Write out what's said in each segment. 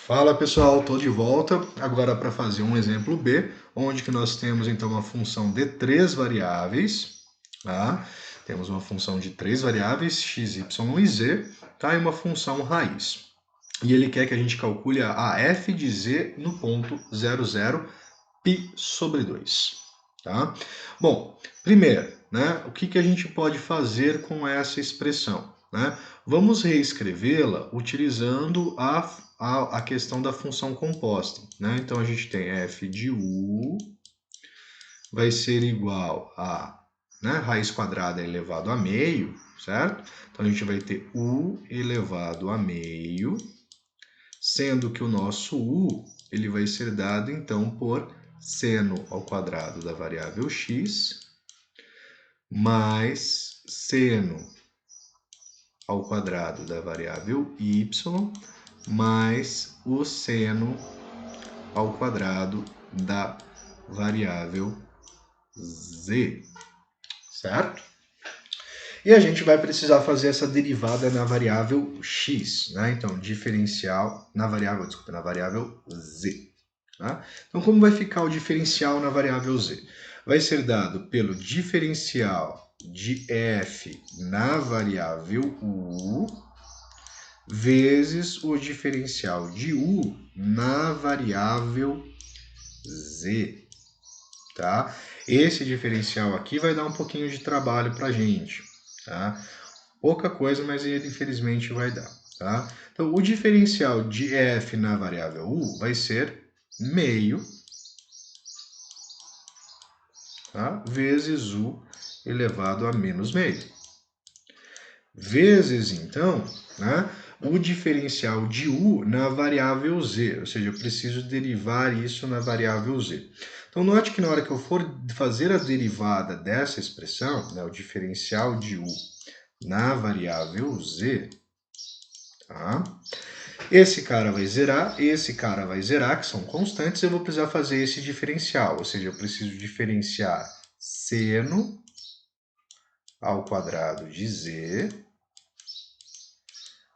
Fala pessoal, estou de volta agora para fazer um exemplo B, onde que nós temos então uma função de três variáveis, tá? Temos uma função de três variáveis, x, y e z, tá? E uma função raiz. E ele quer que a gente calcule a f de z no ponto 00, π sobre 2, tá? Bom, primeiro, né, o que a gente pode fazer com essa expressão? Né? Vamos reescrevê-la utilizando a questão da função composta. Né? Então, a gente tem f de u vai ser igual a, né, raiz quadrada elevado a meio, certo? Então, a gente vai ter u elevado a meio, sendo que o nosso u ele vai ser dado, então, por seno ao quadrado da variável x mais seno ao quadrado da variável y mais o seno ao quadrado da variável z, certo? E a gente vai precisar fazer essa derivada na variável x, né? Então, diferencial na variável z. Tá? Então, como vai ficar o diferencial na variável z? Vai ser dado pelo diferencial de f na variável u vezes o diferencial de u na variável z, tá? Esse diferencial aqui vai dar um pouquinho de trabalho para a gente, tá? Pouca coisa, mas ele infelizmente vai dar, tá? Então, o diferencial de f na variável u vai ser meio, tá? Vezes u elevado a menos meio. Vezes, então, né, o diferencial de u na variável z, ou seja, eu preciso derivar isso na variável z. Então, note que na hora que eu for fazer a derivada dessa expressão, né, o diferencial de u na variável z, tá? Esse cara vai zerar, esse cara vai zerar, que são constantes, eu vou precisar fazer esse diferencial, ou seja, eu preciso diferenciar seno ao quadrado de z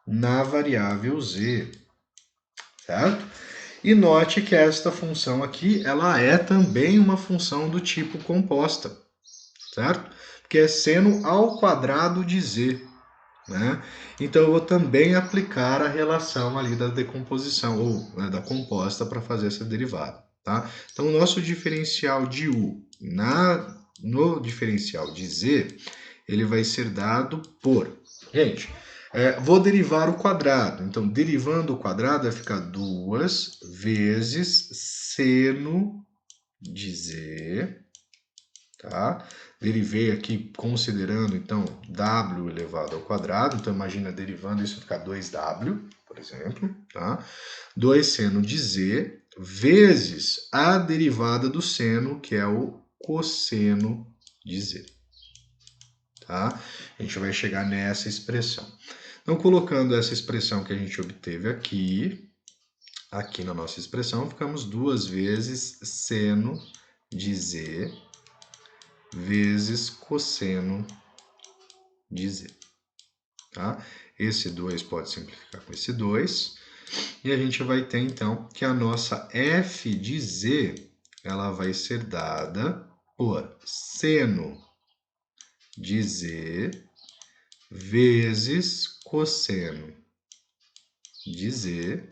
na variável z, certo? E note que esta função aqui, ela é também uma função do tipo composta, certo? Porque é seno ao quadrado de z, né? Então eu vou também aplicar a relação ali da decomposição, ou né, da composta para fazer essa derivada, tá? Então o nosso diferencial de u no diferencial de z, ele vai ser dado por... Gente, vou derivar o quadrado. Então, derivando o quadrado vai ficar 2 vezes seno de z, tá? Derivei aqui considerando, então, w elevado ao quadrado. Então, imagina derivando isso vai ficar 2w, por exemplo, tá? 2 seno de z vezes a derivada do seno, que é o cosseno de z. Tá? A gente vai chegar nessa expressão. Então, colocando essa expressão que a gente obteve aqui na nossa expressão, ficamos 2 vezes seno de z vezes cosseno de z. Tá? Esse 2 pode simplificar com esse 2. E a gente vai ter, então, que a nossa f de z ela vai ser dada por seno de z vezes cosseno de z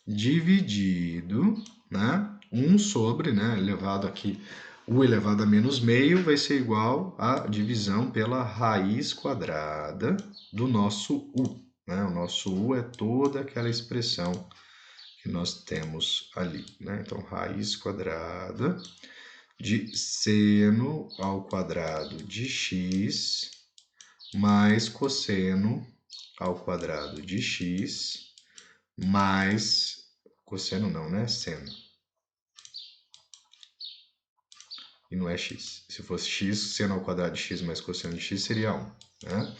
dividido, né, 1 sobre, né, elevado aqui, u elevado a menos meio vai ser igual à divisão pela raiz quadrada do nosso u. Né? O nosso u é toda aquela expressão que nós temos ali. Né? Então, raiz quadrada de seno ao quadrado de x mais cosseno ao quadrado de x mais cosseno não, né? Seno. E não é x. Se fosse x, seno ao quadrado de x mais cosseno de x seria 1. Né?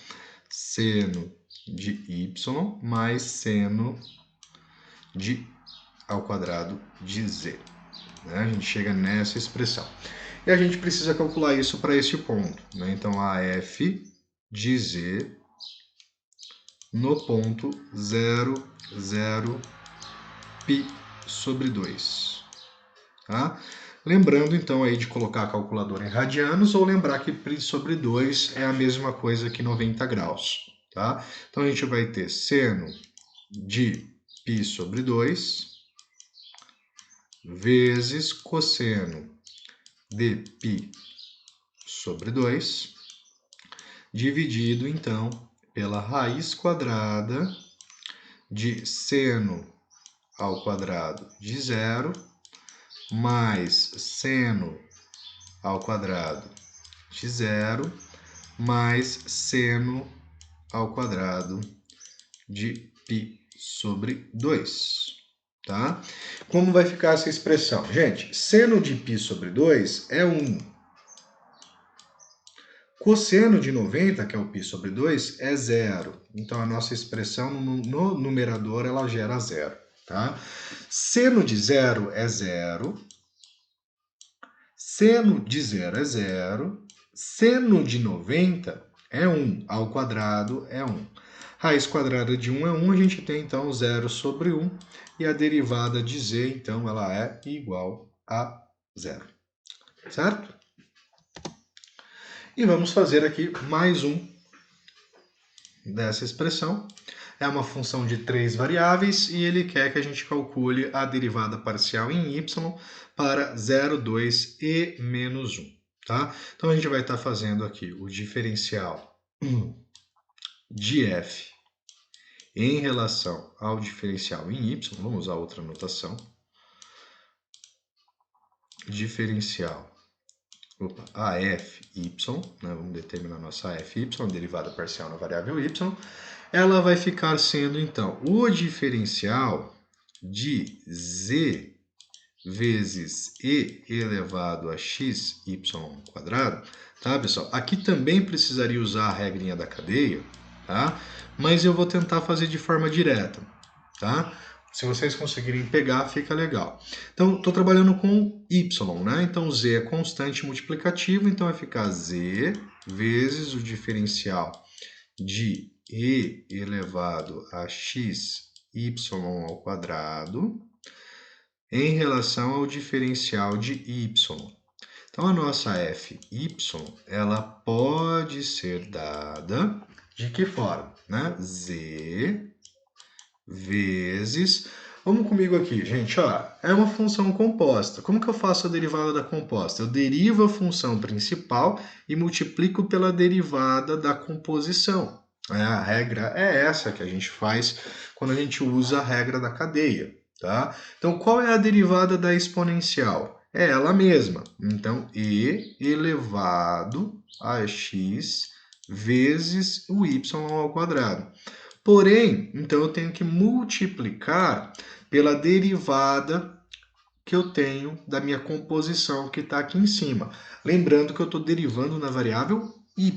Seno de y mais seno de ao quadrado de z. Né? A gente chega nessa expressão. E a gente precisa calcular isso para esse ponto. Né? Então, a f de z no ponto 0, 0, π sobre 2. Tá? Lembrando, então, aí de colocar a calculadora em radianos ou lembrar que π sobre 2 é a mesma coisa que 90 graus. Tá? Então, a gente vai ter seno de π sobre 2 vezes cosseno de π sobre 2, dividido, então, pela raiz quadrada de seno ao quadrado de 0 mais seno ao quadrado de 0 mais seno ao quadrado de π sobre 2. Tá? Como vai ficar essa expressão? Gente, seno de π sobre 2 é 1. Cosseno de 90, que é o π sobre 2, é 0. Então, a nossa expressão no numerador ela gera 0. Tá? Seno de 0 é 0. Seno de 0 é 0. Seno de 90 é 1. Ao quadrado é 1. Raiz quadrada de 1 é 1. A gente tem, então, 0 sobre 1. E a derivada de z, então, ela é igual a 0. Certo? E vamos fazer aqui mais um dessa expressão. É uma função de 3 variáveis e ele quer que a gente calcule a derivada parcial em y para 0, 2 e menos 1. Tá? Então, a gente vai estar fazendo aqui o diferencial de f em relação ao diferencial em y. Vamos usar outra notação. Diferencial AFy, né? Vamos determinar nossa AFy, derivada parcial na variável y, ela vai ficar sendo, então, o diferencial de z vezes e elevado a x y quadrado, tá, pessoal? Aqui também precisaria usar a regrinha da cadeia, tá? Mas eu vou tentar fazer de forma direta, tá? Se vocês conseguirem pegar, fica legal. Então, estou trabalhando com y, né? Então, z é constante multiplicativo, então vai ficar z vezes o diferencial de e elevado a x y ao quadrado em relação ao diferencial de y. Então, a nossa fy, ela pode ser dada de que forma? Né? Z vezes... Vamos comigo aqui, gente. Ó, é uma função composta. Como que eu faço a derivada da composta? Eu derivo a função principal e multiplico pela derivada da composição. A regra é essa que a gente faz quando a gente usa a regra da cadeia. Tá? Então, qual é a derivada da exponencial? É ela mesma. Então, e elevado a x vezes o y ao quadrado. Porém, então eu tenho que multiplicar pela derivada que eu tenho da minha composição que está aqui em cima. Lembrando que eu estou derivando na variável y,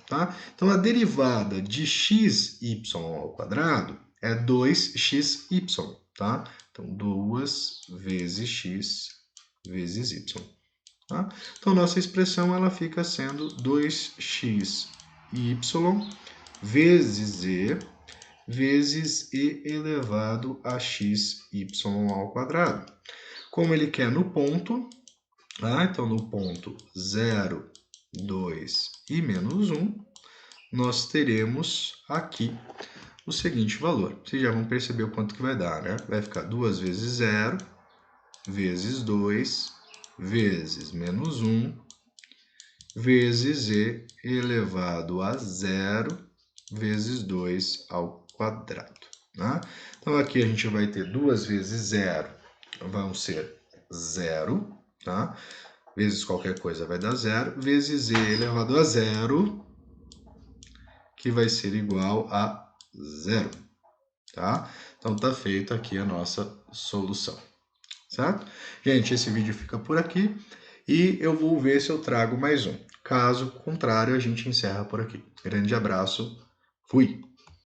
tá? Então, a derivada de xy ao quadrado é 2xy, tá? Então, 2 vezes x vezes y. Tá? Então, nossa expressão ela fica sendo 2xy vezes z vezes e elevado a xy ao quadrado. Como ele quer no ponto, tá? Então no ponto 0, 2 e menos 1, nós teremos aqui o seguinte valor. Vocês já vão perceber o quanto que vai dar, né? Vai ficar 2 vezes 0, vezes 2, vezes menos 1, vezes e elevado a 0, vezes 2 ao quadrado. Né? Então, aqui a gente vai ter 2 vezes 0, vão ser 0, tá? Vezes qualquer coisa vai dar 0, vezes e elevado a 0, que vai ser igual a 0, tá? Então, tá feita aqui a nossa solução, certo? Gente, esse vídeo fica por aqui e eu vou ver se eu trago mais um. Caso contrário, a gente encerra por aqui. Grande abraço, fui!